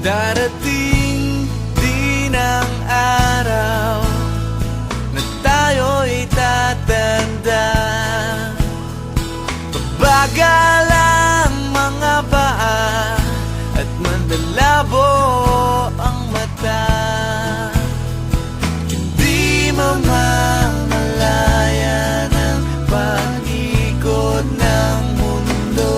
Darating din ang araw na tayo'y tatanda. Bagal ang mga paa at mandalabo ang mata. Hindi mamamalaya ng pag-ikot ng mundo.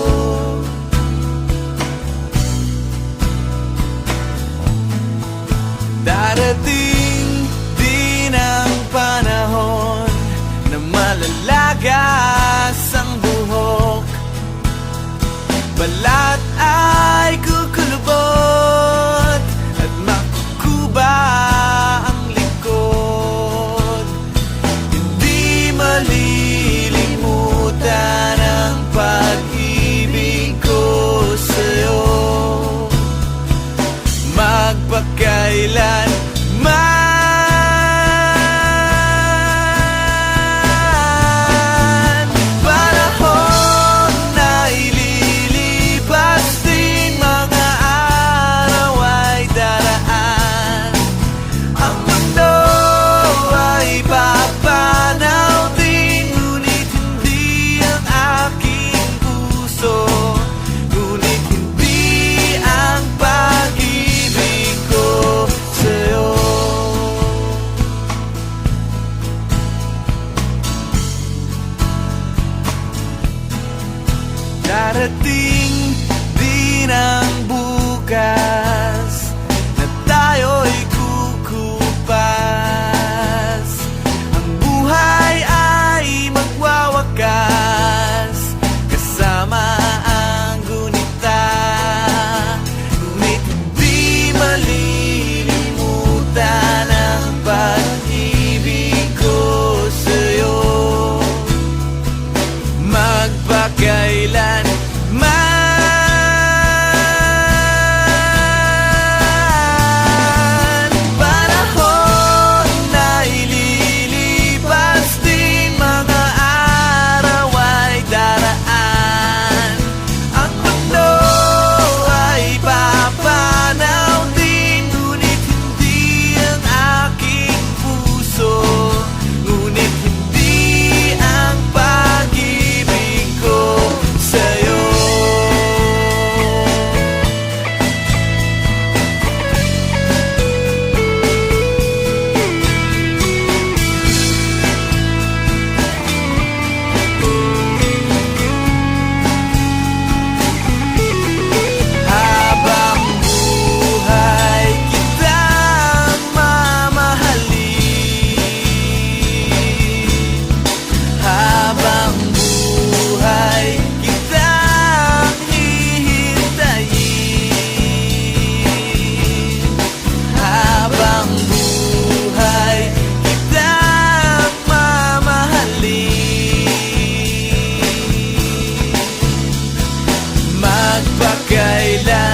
Darating din ang panahon na malalagas ang buhok. Balat ay kukulubot at makukuba ang likod. Hindi malilimutan ang pag-ibig ko sa'yo, magpakailan man. Panahon na ililipas din, mga araw ay daraan. Ang mundo ay papanaw din, ngunit hindi ang aking puso, ngunit hindi ang pag-ibig ko sa'yo. Darating din ang bukas na tayo'y kukupas. Ang buhay ay magwawakas kasama ang gunita, ngunit hindi malilimutan ang pag-ibig ko sa'yo, magpakailan man. Panahon na ililipas din, mga araw ay daraan. Ang mundo ay papanaw din, ngunit hindi ang aking puso, ngunit hindi ang pag-ibig ko sa'yo. Habang buhay kitang mamahalin, habang buhay kitang hihintayin, habang buhay kitang mamahalin, magpakailan